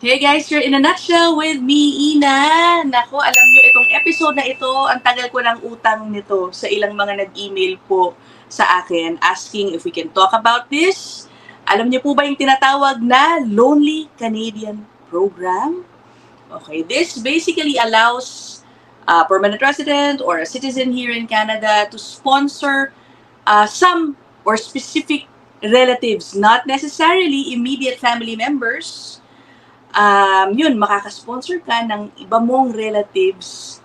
Hey guys, you're in a nutshell with me, Ina. Nako, alam niyo itong episode na ito, ang tagal ko ng utang nito sa ilang mga nag-email po sa akin asking if we can talk about this. Alam niyo po ba yung tinatawag na Lonely Canadian Program? Okay, this basically allows a permanent resident or a citizen here in Canada to sponsor some or specific relatives, not necessarily immediate family members. Yun, makaka-sponsor ka ng iba mong relatives.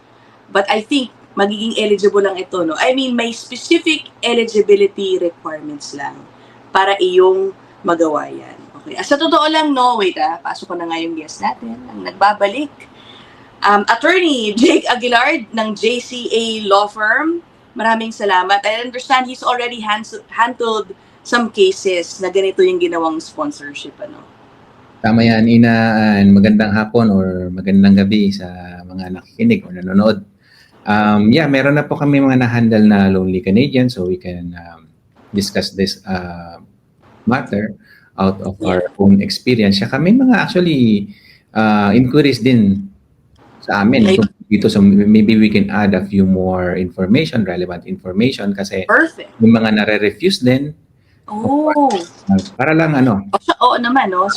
But I think, magiging eligible lang ito, no? I mean, may specific eligibility requirements lang para iyong magawa yan. Okay. Sa totoo lang, no, wait pasok ko na nga yung guest natin, ang nagbabalik. Attorney Jake Aguilar ng JCA Law Firm, maraming salamat. I understand he's already handled some cases na ganito yung ginawang sponsorship, ano? Tama yan, Ina. Magandang hapon or magandang gabi sa mga nakikinig o nanonood. Meron na po kami mga na-handle na Lonely Canadian, so we can discuss this matter out of our own experience. Saka may mga actually inquiries din sa amin dito, so maybe we can add a few more information, relevant information kasi Perfect. yung mga nare-refuse din. Para lang Oo naman, no?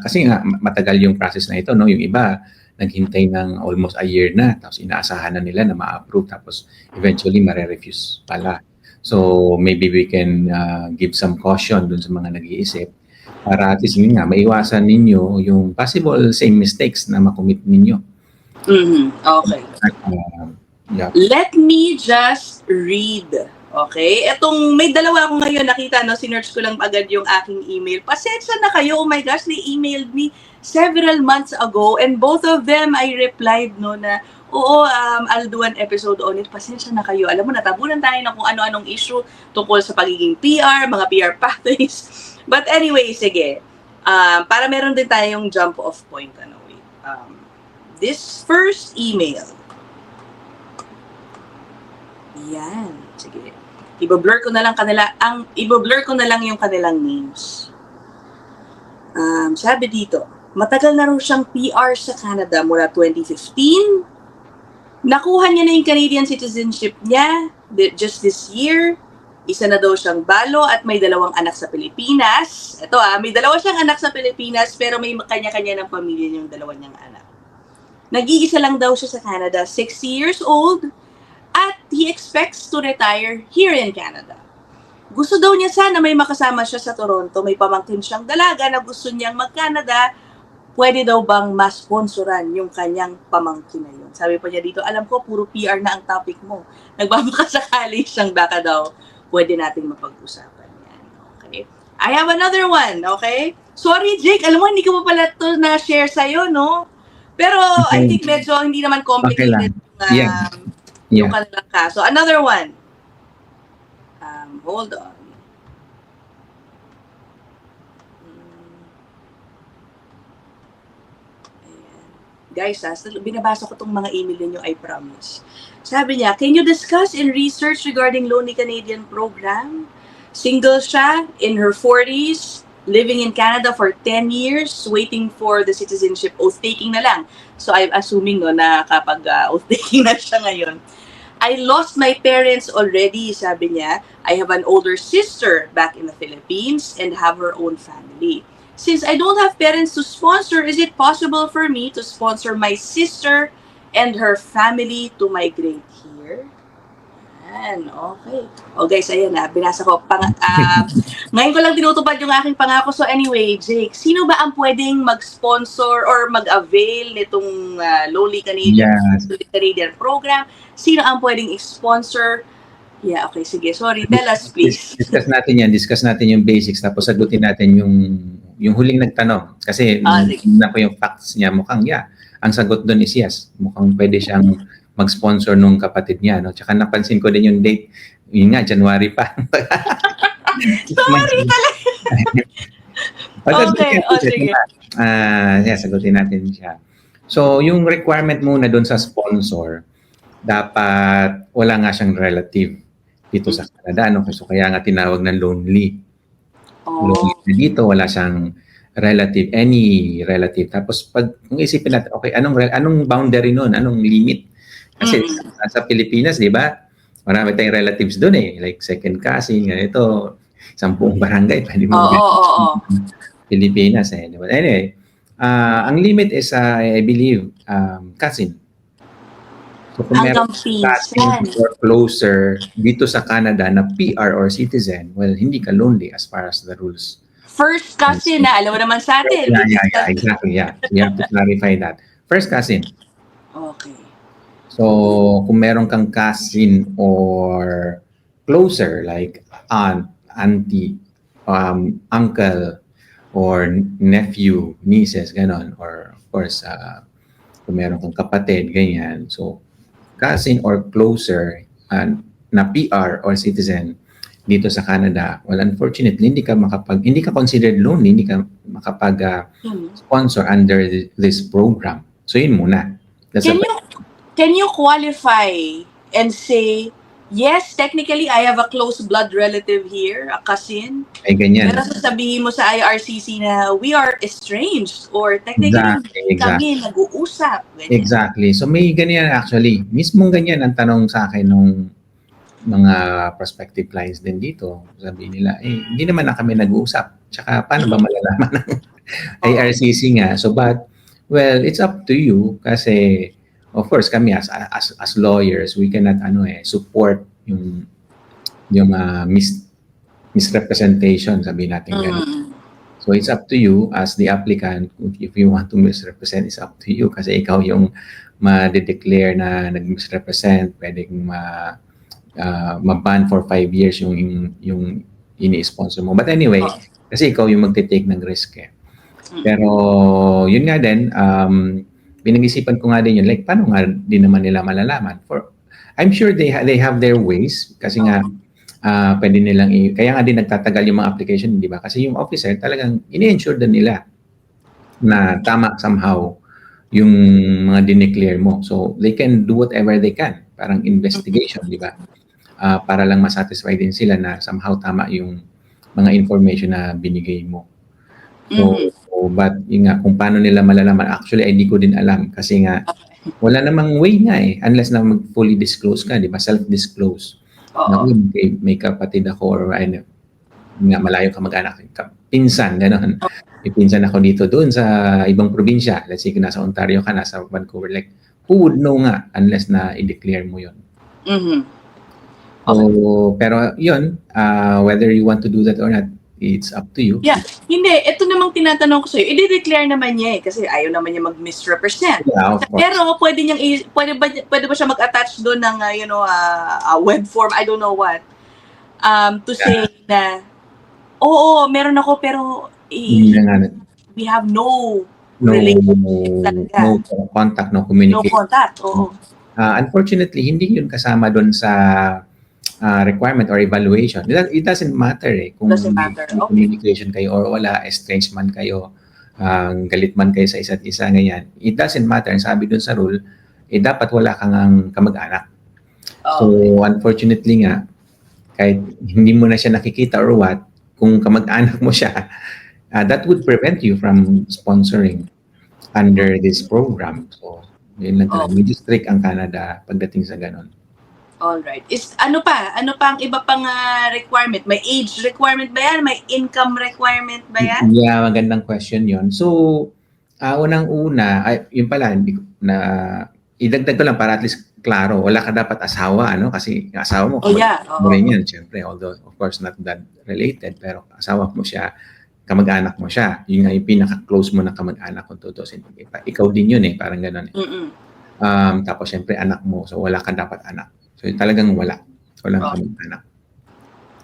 Kasi nga matagal yung process na ito, no? Yung iba naghintay ng almost a year na, tapos inaasahan na nila na ma-approve, tapos eventually mare-refuse pala. So maybe we can give some caution dun sa mga nag-iisip para at least nga maiwasan ninyo yung possible same mistakes na makomit ninyo. Okay. Let me just read. Okay? Etong may dalawa ako ngayon nakita, no? Sinearch ko lang agad yung aking email. Pasensya na kayo. Oh my gosh, they emailed me several months ago and both of them I replied, no, na oo, I'll do an episode on it. Pasensya na kayo. Alam mo, natabunan tayo na kung ano-anong issue tungkol sa pagiging PR, mga PR pathways. But anyway, sige. Para meron din tayong jump off point. This first email. Yan. Sige. I-blur ko na lang yung kanilang names. Sabi dito, matagal na raw siyang PR sa Canada mula 2015. Nakuha niya na yung Canadian citizenship niya just this year. Isa na daw siyang balo at may 2 anak sa Pilipinas. Ito may 2 siyang anak sa Pilipinas pero may kanya-kanya ng pamilya yung 2 niyang anak. Nag-iisa lang daw siya sa Canada, 60 years old. At he expects to retire here in Canada. Gusto daw niya sana may makasama siya sa Toronto. May pamangkin siyang dalaga na gusto niyang mag-Canada. Pwede daw bang ma-sponsoran yung kanyang pamangkin na yun? Sabi pa niya dito, alam ko, puro PR na ang topic mo. Nagbabakasakali siyang baka daw. Pwede natin mapag-usapan yan. Okay? I have another one, okay? Sorry, Jake. Alam mo, hindi ko pa pala ito na-share sa'yo, no? Pero okay. I think medyo hindi naman complicated. Okay yung kanilang kaso. Another one. Hold on. Ayan. Guys, binabasa ko itong mga email ninyo, I promise. Sabi niya, can you discuss in research regarding Lonely Canadian Program? Single siya, in her 40s, living in Canada for 10 years, waiting for the citizenship, oath-taking na lang. So I'm assuming na kapag oath-taking na siya ngayon. I lost my parents already, sabi niya. I have an older sister back in the Philippines and have her own family. Since I don't have parents to sponsor, is it possible for me to sponsor my sister and her family to migrate here? Ayan, okay. Guys, ayan binasa ko. Ngayon ko lang tinutupad yung aking pangako. So anyway, Jake, sino ba ang pwedeng mag-sponsor or mag-avail nitong Lonely Canadian Program? Sino ang pwedeng i-sponsor? Yeah, okay, sige. Sorry, tell us please. Discuss natin yung basics tapos sagutin natin yung huling nagtanong. Kasi na ko yung facts niya, mukhang ang sagot doon is yes. Mukhang pwede siyang mag-sponsor nung kapatid niya, no? Tsaka napansin ko din yung date, yun nga, January pa. Sorry talaga. Sige. Sagutin natin siya. So, yung requirement muna doon sa sponsor, dapat wala nga siyang relative dito sa Canada, no? So, kaya nga tinawag na lonely. Lonely dito, wala siyang relative, any relative. Tapos kung isipin natin, okay, anong boundary nun? Anong limit? Kasi sa Pilipinas, di ba? Marami tayong relatives doon eh. Like second cousin, ganito, 10 barangay, pwede mo Oo. Pilipinas eh. Di ba? Anyway, ang limit is, I believe, cousin. So kung meron Hanggang cousin pinsan. or closer dito sa Canada na PR or citizen, well, hindi ka lonely as far as the rules. First cousin na, alam mo naman sa atin. Yeah, exactly, yeah. We have to clarify that. First cousin. Okay. So, kung meron kang cousin or closer, like aunt, auntie, uncle, or nephew, nieces, ganon, or of course, kung meron kang kapatid, ganyan. So, cousin or closer na PR or citizen dito sa Canada, well, unfortunately, hindi ka considered lonely, hindi ka makapag-sponsor under this program. So, yun muna. Can you qualify and say, yes, technically, I have a close blood relative here, a cousin. Ay, ganyan. Pero sasabihin mo sa IRCC na we are estranged or technically kami nag-uusap. Ganyan. Exactly. So may ganyan actually. Mismong ganyan ang tanong sa akin nung mga prospective clients din dito. Sabi nila, hindi naman na kami nag-uusap. Tsaka paano ba malalaman ng IRCC nga? So but, well, it's up to you kasi of course kami as lawyers, we cannot support yung misrepresentation, sabi natin ganun. So it's up to you as the applicant. If you want to misrepresent, it's up to you kasi ikaw yung ma-declare na nag-misrepresent, pwedeng ma-ban for 5 years yung ini-sponsor mo. But anyway, kasi ikaw yung magte-take ng risk eh. Pero yun nga din, pinag-isipan ko nga din yun, like paano nga din naman nila malalaman? I'm sure they have their ways kasi nga pwede nilang kaya nga din nagtatagal yung mga application, di ba? Kasi yung officer talagang ini-ensure din nila na tama somehow yung mga dineclare mo. So they can do whatever they can, parang investigation, di ba? Para lang masatisfy din sila na somehow tama yung mga information na binigay mo. So, but yun nga, kung paano nila malalaman, actually, hindi ko din alam kasi nga, wala namang way nga eh, unless na mag-fully disclose ka, di ba? Self-disclose. Na, may kapatid ako or nga, malayo ka mag-anak, pinsan, gano'n. Pinsan ako dito doon sa ibang probinsya. Let's say, kung nasa Ontario ka, nasa Vancouver, like, who would know nga unless na i-declare mo yun? So, pero yun, whether you want to do that or not, it's up to you. Yeah. Hindi, ito namang tinatanong ko sa'yo, i-declare naman niya eh, kasi ayaw naman niya mag-misrepresent. Yeah, of course. Pero pwede ba siya mag-attach doon ng, a web form, I don't know what, to say na, oo, meron ako, pero we have no relationship talaga. No contact, no communication. No contact, oo. Unfortunately, hindi yun kasama doon sa requirement or evaluation. It doesn't matter eh kung communication kayo or wala, estranged man kayo, galit man kayo sa isa't isa, ganyan. It doesn't matter. Sabi dun sa rule, dapat wala kang kamag-anak. So, unfortunately nga, kahit hindi mo na siya nakikita or what, kung kamag-anak mo siya, that would prevent you from sponsoring under this program. So, yun lang talaga. Medyo strict ang Canada pagdating sa ganon. Alright. Ano pa ang iba pang requirement? May age requirement ba yan? May income requirement ba yan? Yeah, magandang question yon. So, unang-una, yun pala, idagdag ko lang para at least klaro, wala ka dapat asawa, kasi yung asawa mo, rin yan, syempre, although, of course, not that related, pero asawa mo siya, kamag-anak mo siya, yun nga yung pinaka-close mo na kamag-anak kung tutusin. Ikaw din yun parang gano'n. Tapos, syempre, anak mo, so wala ka dapat anak. So, talagang walang kamag-anak.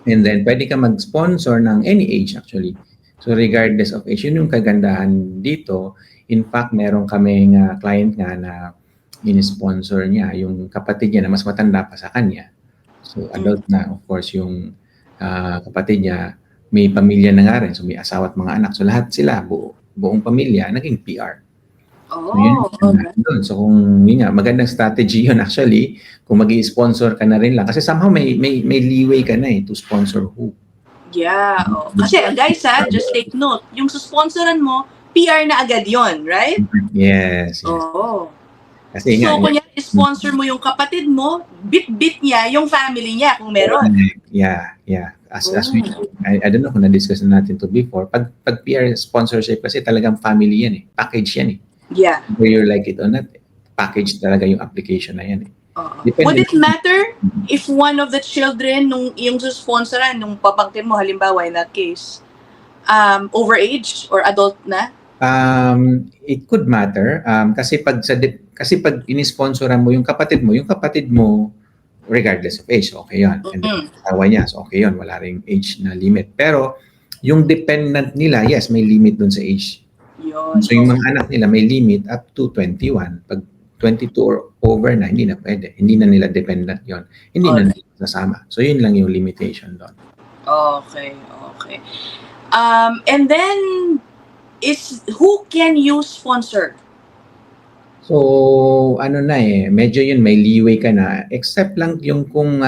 And then, pwede ka mag-sponsor ng any age actually. So, regardless of age, yun yung kagandahan dito. In fact, meron kaming client nga na in-sponsor niya yung kapatid niya na mas matanda pa sa kanya. So, adult na, of course, yung kapatid niya, may pamilya na nga rin. So, may asawa at mga anak. So, lahat sila, buong pamilya, naging PR. So, kung yun nga, magandang strategy yun actually, kung mag-i-sponsor ka na rin lang. Kasi somehow may leeway ka na to sponsor who. Yeah. Oh. Kasi guys just take note. Yung susponsoran mo, PR na agad yon, right? Yes, yes. Oo. Kasi nga, So, kunya sponsor mo yung kapatid mo, bit-bit niya yung family niya kung meron. yeah. As we, I don't know kung na-discuss na natin to before. Pag PR sponsorship kasi talagang family yan eh. Package yan eh. Yeah. Whether you like it or not, package talaga yung application na yan eh. Would it matter if one of the children nung yung sponsoran nung papangkin mo halimbawa in that case overage or adult na? It could matter kasi pag ini-sponsoran mo yung kapatid mo regardless of age, okay 'yan. And then asawa niya, so okay 'yon, wala ring age na limit. Pero yung dependent nila, yes, may limit dun sa age. Yun. So yung mga anak nila may limit up to 21. Pag 22 or over na, hindi na pwede. Hindi na nila dependent 'yon. Hindi na nila nasama. So yun lang yung limitation doon. Okay. And then who can you sponsor? So, ano na medyo yun, may leeway ka na. Except lang yung kung,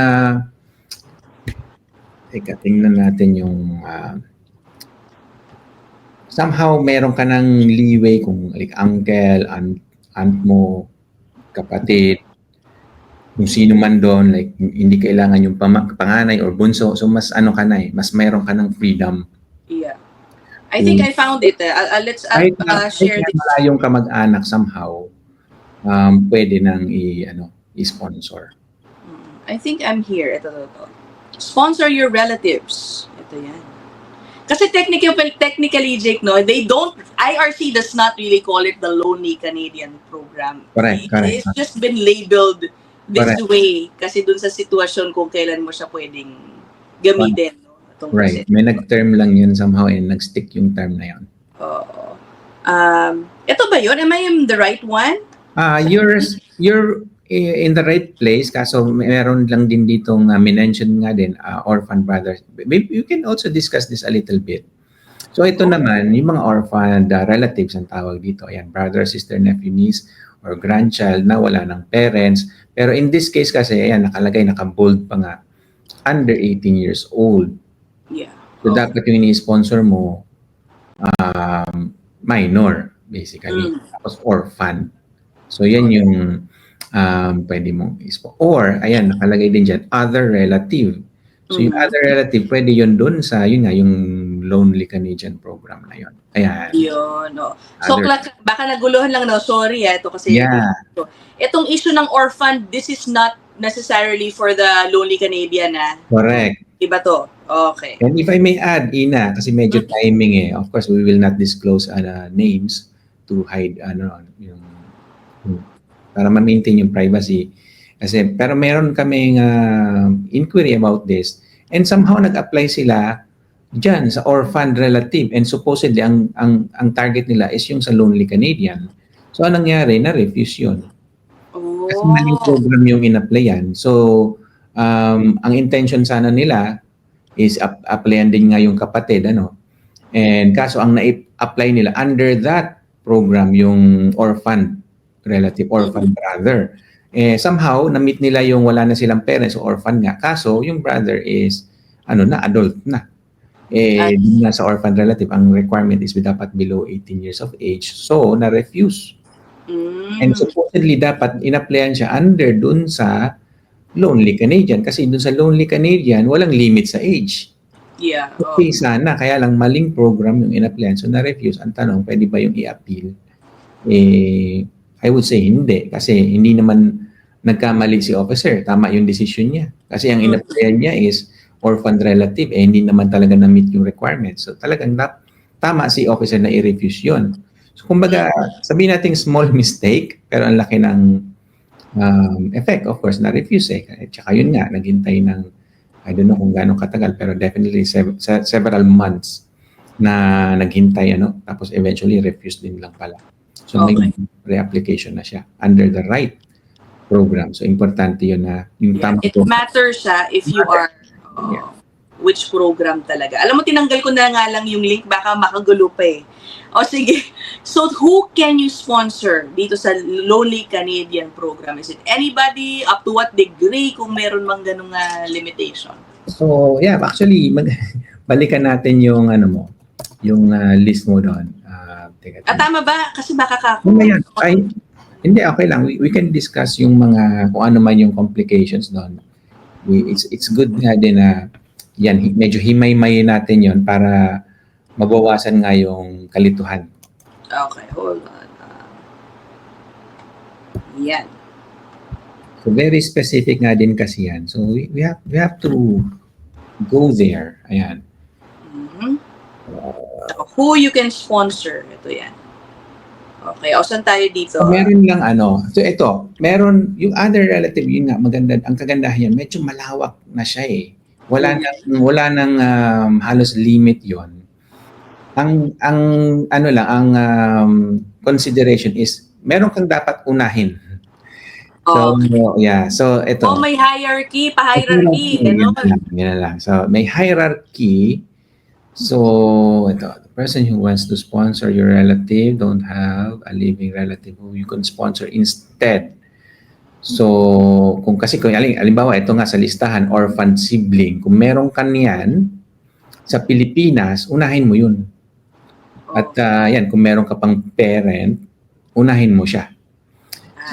teka, tingnan natin yung, somehow meron ka ng leeway kung like uncle, aunt mo, kapatid, kung sino man doon, like hindi kailangan yung panganay or bunso. So, mas ano ka na mas meron ka ng freedom. Yeah. I think I found it. Let's share this. Malayong kamag-anak somehow, pwede nang i-sponsor. I think I'm here. Ito. Sponsor your relatives. Ito yan. Kasi technically, Jake, no, they don't, IRC does not really call it the Lonely Canadian Program. Correct. It's just been labeled this way kasi dun sa sitwasyon kung kailan mo siya pwedeng gamitin. No, right. May nag-term lang yun somehow and nag-stick yung term na yun. Ito ba yun? Am I in the right one? You're in the right place. Kaso meron lang din ditong mention nga din, orphan brothers. Maybe you can also discuss this a little bit. So ito naman, yung mga orphan relatives ang tawag dito. Ayan, brother, sister, nephew, niece, or grandchild na wala ng parents. Pero in this case kasi, ayan, nakalagay, naka-bold pa nga, under 18 years old. Yeah. So dapat yung ini-sponsor mo, minor, basically. Tapos orphan. So yan yung pwede mong ispo. Or, ayan, nakalagay din dyan, other relative. So yung other relative, pwede yun dun sa, yun nga, yung Lonely Canadian Program na yun. Ayan. Yun, no. So, baka naguluhan lang, no? Sorry, ito kasi. Yeah. Itong issue ng orphan, this is not necessarily for the Lonely Canadian, Correct. Iba to. Okay. And if I may add, Ina, kasi medyo timing of course, we will not disclose names to hide, yung para ma-maintain yung privacy. Kasi, pero meron kaming inquiry about this and somehow nag-apply sila dyan sa orphan relative and supposedly ang target nila is yung sa Lonely Canadian. So, anong nangyari? Na-refuse yun. Kasi maling program yung in-applyan. So, ang intention sana nila is applyan din nga yung kapatid, And kaso ang na-apply nila under that program yung orphan relative, orphan brother. Somehow, na-meet nila yung wala na silang parents o orphan nga. Kaso, yung brother is, adult na. Dun nga sa orphan relative, ang requirement is dapat below 18 years of age. So, na-refuse. And supposedly, dapat in-applyan siya under dun sa Lonely Canadian. Kasi dun sa Lonely Canadian, walang limit sa age. Yeah. Okay, sana. Kaya lang, maling program yung in-applyan. So, na-refuse. Ang tanong, pwede ba yung i-appeal? I would say hindi kasi hindi naman nagkamali si officer. Tama yung decision niya. Kasi ang in-applyan niya is orphan relative hindi naman talaga na-meet yung requirements. So talagang tama si officer na i-refuse yun. So kumbaga, sabihin natin small mistake pero ang laki ng effect. Of course, na-refuse Tsaka yun nga, naghintay ng I don't know kung gaano katagal pero definitely several months na naghintay tapos eventually refused din lang pala. So, may re-application na siya under the right program. So, importante yun na yung tamang it matters if you are which program talaga. Alam mo, tinanggal ko na nga lang yung link, baka makagulo pa O sige, so who can you sponsor dito sa Lonely Canadian Program? Is it anybody? Up to what degree kung meron mang ganung limitation? So, yeah, actually, balikan natin yung ano mo, yung list mo doon. Teka. Tama ba? Kasi baka kako. Mamaya, hindi, okay lang. We can discuss yung mga, kung ano man yung complications doon. It's good nga din na, yan, medyo himay-may natin yon para mabawasan nga yung kalituhan. Okay, hold on. Yan. So very specific nga din kasi yan. So we have to go there. Ayan. Mhm. Who you can sponsor. Ito yan. Okay, o saan tayo dito? So meron lang ano. So ito, meron yung other relative, yun nga, maganda, ang kagandahan yan, medyo malawak na siya eh. Wala nang halos limit yon. Ang ano lang, ang consideration is meron kang dapat unahin. So, yeah. So, ito. Oh, may hierarchy, pa-hierarchy. Yan lang. So, may hierarchy. So, ito. The person who wants to sponsor your relative don't have a living relative who you can sponsor instead. So, kung halimbawa, ito nga sa listahan, orphan sibling. Kung meron ka niyan sa Pilipinas, unahin mo yun. At yan, kung meron ka pang parent, unahin mo siya.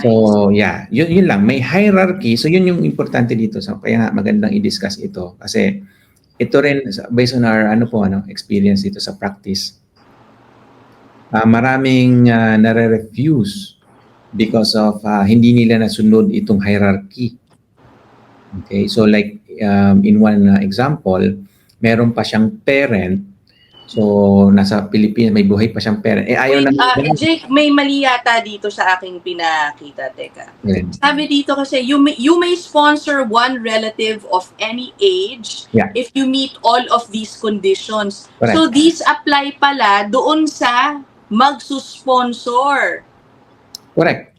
So, yeah, yun lang. May hierarchy. So, yun yung importante dito. So, kaya nga magandang i-discuss ito. Kasi, ito rin, based on our experience dito sa practice, maraming nare-refuse because of hindi nila nasunod itong hierarchy. Okay? So, like, in one example, meron pa siyang parent. So, nasa Pilipinas, may buhay pa siyang parent. Ayaw na... Jake, may mali yata dito sa aking pinakita. Teka. Sabi dito kasi, you may sponsor one relative of any age if you meet all of these conditions. Correct. So, these apply pala doon sa magsusponsor. Correct.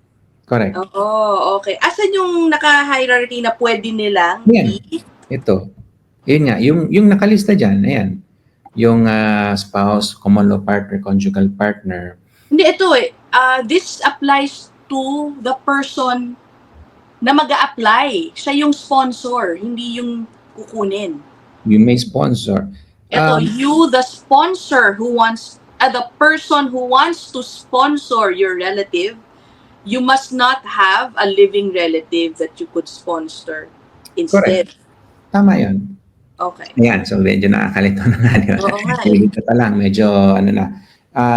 Oo, okay. Asan yung naka-hierarchy na pwede nilang? Ito. Yun nga, yung nakalista dyan, ayan. Yung spouse, common law partner, conjugal partner. Hindi, ito this applies to the person na mag-a-apply. Siya yung sponsor, hindi yung kukunin. You may sponsor. Ito, you, the sponsor who wants, the person who wants to sponsor your relative, you must not have a living relative that you could sponsor instead. Correct. Tama yan. Okay. Ayan, so medyo nakakalito na nga. Nalilito pa lang, medyo ano na.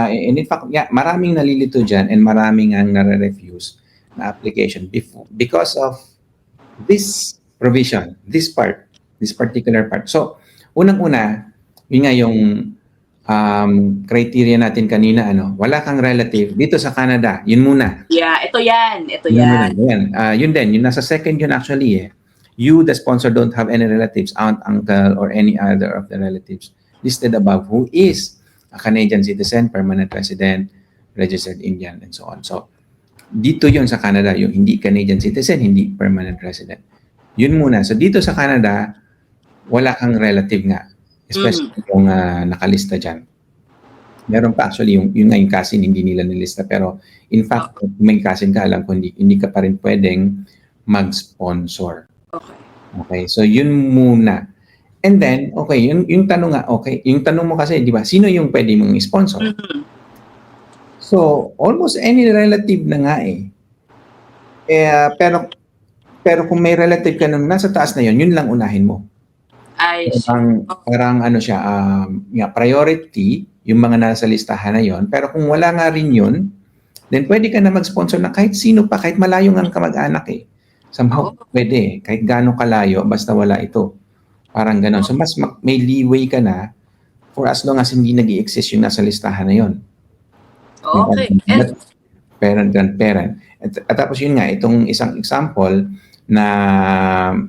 And in fact, maraming nalilito dyan and maraming ang nare-refuse na application because of this provision, this particular part. So, unang-una, yun nga yung criteria natin kanina, wala kang relative dito sa Canada, yun muna. Yeah, ito yan. Yun din, yung nasa second yun actually You, the sponsor, don't have any relatives, aunt, uncle, or any other of the relatives listed above who is a Canadian citizen, permanent resident, registered Indian, and so on. So, dito yun sa Canada, yung hindi Canadian citizen, hindi permanent resident. Yun muna. So, dito sa Canada, wala kang relative nga, especially yung nakalista dyan. Meron pa actually, yung cousin, hindi nila nilista. Pero, in fact, kung may cousin ka, alam ko, hindi ka pa rin pwedeng mag-sponsor. Okay, so yun muna. And then, okay, yung tanong nga, okay, yung tanong mo kasi, di ba, sino yung pwede mong sponsor? So, almost any relative na nga pero kung may relative ka nung nasa taas na yun lang unahin mo. Parang ano siya, priority, yung mga nasa listahan na yun. Pero kung wala nga rin yun, then pwede ka na mag-sponsor na kahit sino pa, kahit malayo ng kamag-anak Somehow, pwede. Kahit gaano kalayo, basta wala ito. Parang ganon. So, mas may leeway ka na for as long as hindi nag-i-exist yung nasa listahan na yun. Okay. Parent, grandparent. At tapos yun nga, itong isang example na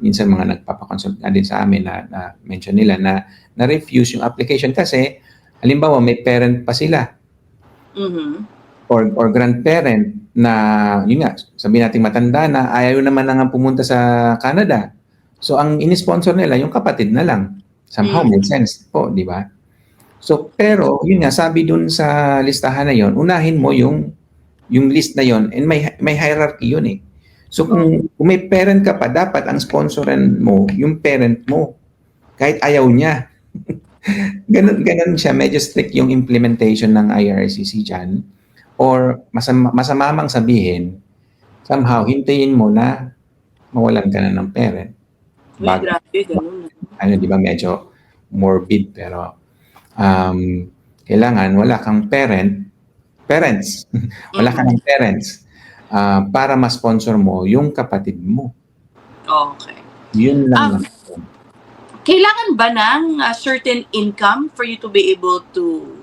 minsan mga nagpapakonsult na din sa amin na mention nila na refuse yung application kasi halimbawa may parent pa sila. Or grandparent na, yun nga, sabihin natin matanda na ayaw naman nga pumunta sa Canada. So, ang in-sponsor nila, yung kapatid na lang. Somehow, make sense po, di ba? So, pero, yun nga, sabi dun sa listahan na yun, unahin mo yung list na yun, and may hierarchy yun So, kung may parent ka pa, dapat ang sponsoran mo, yung parent mo. Kahit ayaw niya. Ganun siya. Medyo strict yung implementation ng IRCC dyan. Or masama mang sabihin, somehow, hintayin mo na mawalan ka na ng parent. Uy, Bago, grabe, ganun. di ba, medyo morbid, pero kailangan wala kang parents, wala ka ng parents para ma-sponsor mo yung kapatid mo. Okay. Yun lang. Kailangan ba ng certain income for you to be able to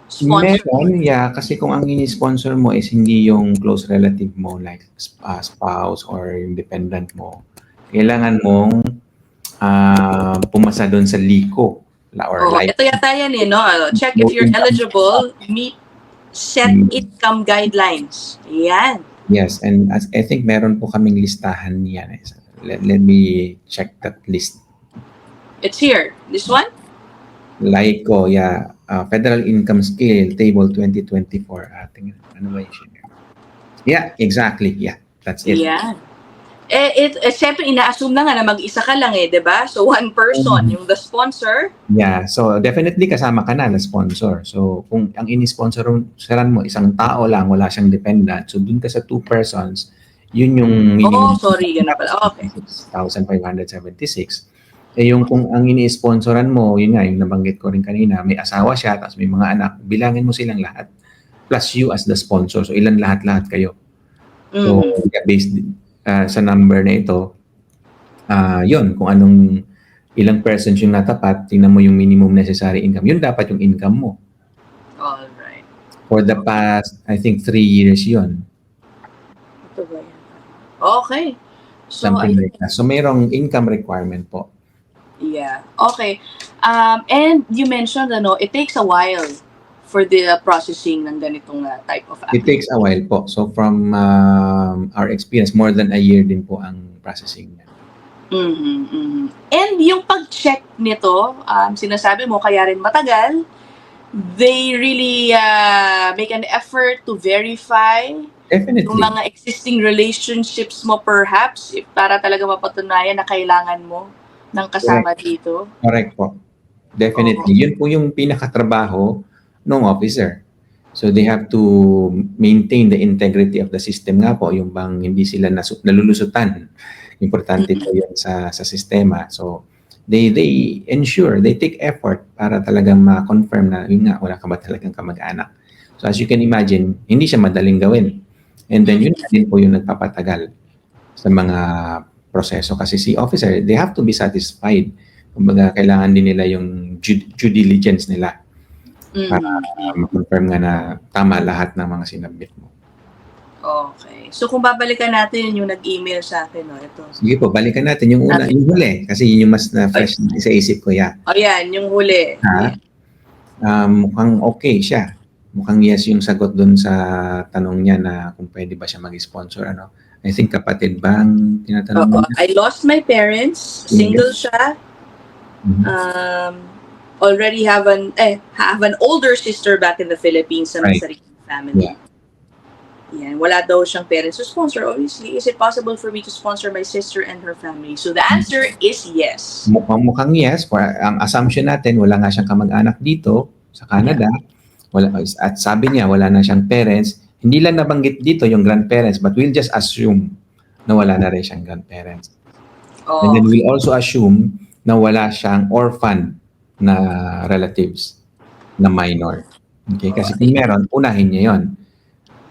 sponsor? Meron, yeah. Kasi kung ang ini-sponsor mo is hindi yung close relative mo, like spouse or yung dependent mo, kailangan mong pumasa doon sa LICO. Ito yata yan no? Check if you're eligible, meet set income guidelines. Yan. Yes, and I think meron po kaming listahan niyan. Let me check that list. It's here. This one? LICO, yeah. Federal Income Scale, Table 2024. Tingnan, ano ba yun? Yeah, exactly. Yeah, that's it. Yeah. Siyempre, ina-assume na nga na mag-isa ka lang di ba? So, one person, yung the sponsor. Yeah, so definitely kasama ka na sponsor. So, kung ang ini-sponsoran mo, isang tao lang, wala siyang dependent. So, dun ka sa 2 persons, yun yung minimum. Sorry, ganun pala. Okay. 6,576. Yung kung ang ini-sponsoran mo, yun nga, yung nabanggit ko rin kanina, may asawa siya, tapos may mga anak, bilangin mo silang lahat. Plus you as the sponsor. So, ilan lahat-lahat kayo. So, based sa number na ito, yun, kung anong ilang persons yung natapat, tingnan mo yung minimum necessary income. Yun dapat yung income mo. Alright. For the past, I think 3 years yun. Ito ba yan? Okay. Something like that. So, mayroong income requirement po. Yeah. Okay. And you mentioned, it takes a while for the processing ng ganitong type of application. It takes a while po. So, from our experience, more than a year din po ang processing. And yung pag-check nito, sinasabi mo, kaya rin matagal, they really make an effort to verify Definitely. yung mga existing relationships mo perhaps, para talaga mapatunayan na kailangan mo ng kasama dito. Correct po. Definitely. Yun po yung pinakatrabaho ng officer. So they have to maintain the integrity of the system nga po, yung bang hindi sila nalulusutan. Importante po yun sa sistema. So they ensure, they take effort para talagang ma-confirm na yun nga, wala ka ba talagang kamag-anak. So as you can imagine, hindi siya madaling gawin. And then yun din po yung nagpapatagal sa mga proseso. Kasi si officer, they have to be satisfied. Kumbaga, kailangan din nila yung due diligence nila para ma-confirm nga na tama lahat ng mga sinabit mo. Okay. So, kung babalikan natin yung nag-email sa akin, ito. Sige po, balikan natin yung una, yung huli. Kasi yun yung mas na-fresh sa isip ko, yeah. Yan, yung huli. Mukhang okay siya. Mukhang yes yung sagot dun sa tanong niya na kung pwede ba siya mag-sponsor, I think kapatid ba ang tinatanong niya? I lost my parents. Single siya. Already have an older sister back in the Philippines sa may sariling family. Yan, wala daw siyang parents to sponsor. Obviously, is it possible for me to sponsor my sister and her family? So the answer is yes. Mukhang yes. Ang assumption natin, wala nga siyang kamag-anak dito sa Canada. At sabi niya, wala na siyang parents. Hindi lang nabanggit dito yung grandparents, but we'll just assume na wala na rin siyang grandparents. And then we'll also assume na wala siyang orphan na relatives na minor. Okay? Kasi kung meron, unahin niya yon.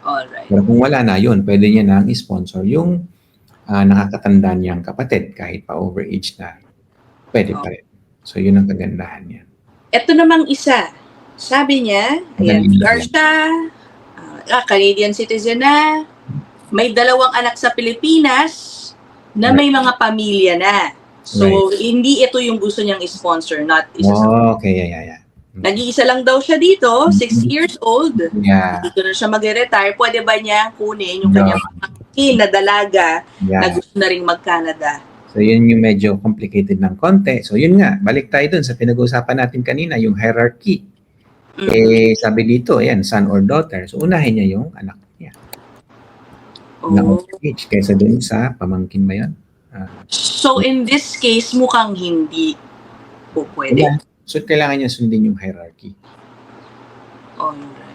Alright. Pero kung wala na yun, pwede niya nang i-sponsor yung nakakatanda niyang kapatid kahit pa overage na. Pwede pa rin. So, yun ang kagandahan niya. Ito namang isa. Sabi niya, Garcia, Canadian citizen na, may 2 anak sa Pilipinas na may mga pamilya na. So, hindi ito yung gusto niyang i-sponsor, not isa sa... Okay, yeah. Nag-iisa lang daw siya dito, 6 years old. Yeah. Dito na siya mag-retire. Pwede ba niya kunin yung kanyang pamangkin na dalaga na gusto na rin mag-Canada? So, yun yung medyo complicated ng konti. So, yun nga, balik tayo dun sa pinag-uusapan natin kanina, yung hierarchy. Sabi dito, son or daughter. So, unahin niya yung anak niya. Na age, kaysa dun sa pamangkin ba yun? So, in this case, mukhang hindi po pwede. So, kailangan niya sundin yung hierarchy. Alright.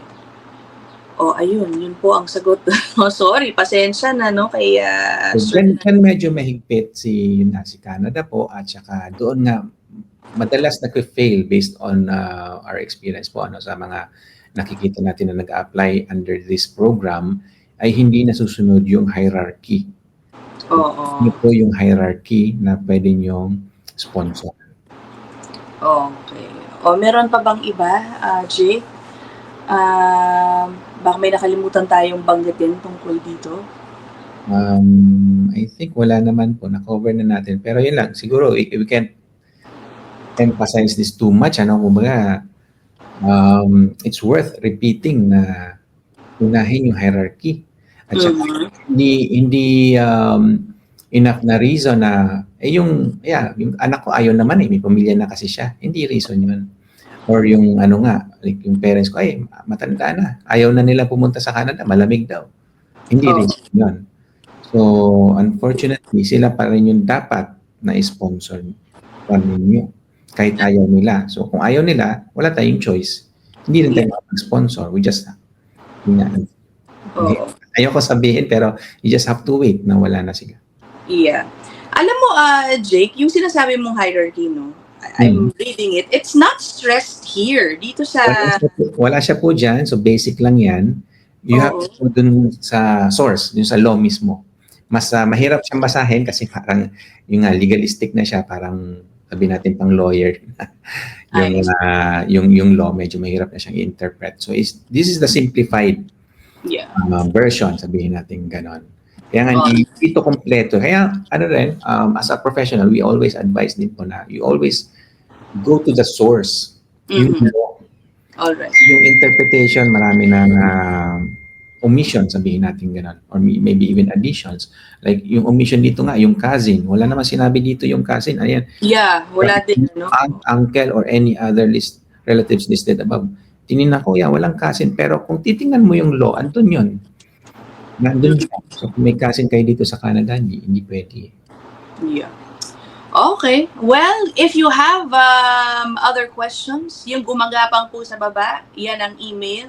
Ayun. Yun po ang sagot. Sorry, pasensya na, no? Kaya, So, dyan medyo mahigpit si Canada po at saka doon nga madalas nag-fail based on our experience po sa mga nakikita natin na nag-apply under this program ay hindi nasusunod yung hierarchy. Oo. Ito po yung hierarchy na pwede niyong sponsor. Okay. Meron pa bang iba, Jake? Baka may nakalimutan tayong banggitin tungkol dito. I think wala naman po, na-cover na natin. Pero yun lang, siguro we can't emphasize this too much. Kumbaga, it's worth repeating na unahin yung hierarchy. At saka, hindi enough na reason na yung anak ko ayaw naman may pamilya na kasi siya. Hindi reason yun. Or yung like yung parents ko, matanda na. Ayaw na nila pumunta sa Canada, malamig daw. Hindi reason yun. So, unfortunately, sila pa rin yung dapat na sponsor pa ninyo. Kahit ayaw nila. So, kung ayaw nila, wala tayong choice. Hindi rin tayo mag-sponsor. We just ayaw ko sabihin, pero you just have to wait na wala na sila. Yeah. Alam mo, Jake, yung sinasabi mong hierarchy, no? I'm reading it. It's not stressed here. Dito sa... Wala siya po dyan. So, basic lang yan. You have to go dun sa source, dun sa law mismo. Mas mahirap siyang basahin kasi parang yung legalistic na siya, parang sabi natin pang lawyer. yung law, medyo mahirap na siyang i-interpret. So, this is the simplified version, sabihin natin ganon. Kaya nga, hindi ito kompleto. Kaya, as a professional, we always advise din po na you always go to the source. Yung law. Alright. Yung interpretation, marami ng omission, sabihin natin ganon. Or maybe even additions. Like, yung omission dito nga, yung cousin. Wala naman sinabi dito yung cousin. Ayan. Yeah, wala din. Aunt, uncle, or any other relatives listed above. Tinignan ko, walang cousin. Pero kung titingnan mo yung law, andun yun. Nandun siya. So, kung may cousin kayo dito sa Canada, hindi pwede. Yeah. Okay. Well, if you have other questions, yung gumagapang po sa baba, yan ang email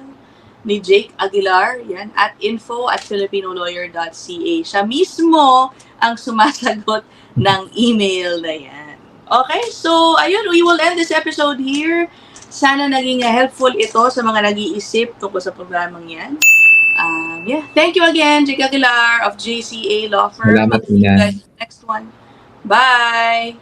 ni Jake Aguilar, yan, at info@filipinolawyer.ca. Siya mismo ang sumasagot ng email na yan. Okay? So, ayun, we will end this episode here. Sana naging helpful ito sa mga nag-iisip tungkol sa programang yan. Thank you again, Jake Aguilar of JCA Law Firm. Salamat, Ina. Next one. Bye!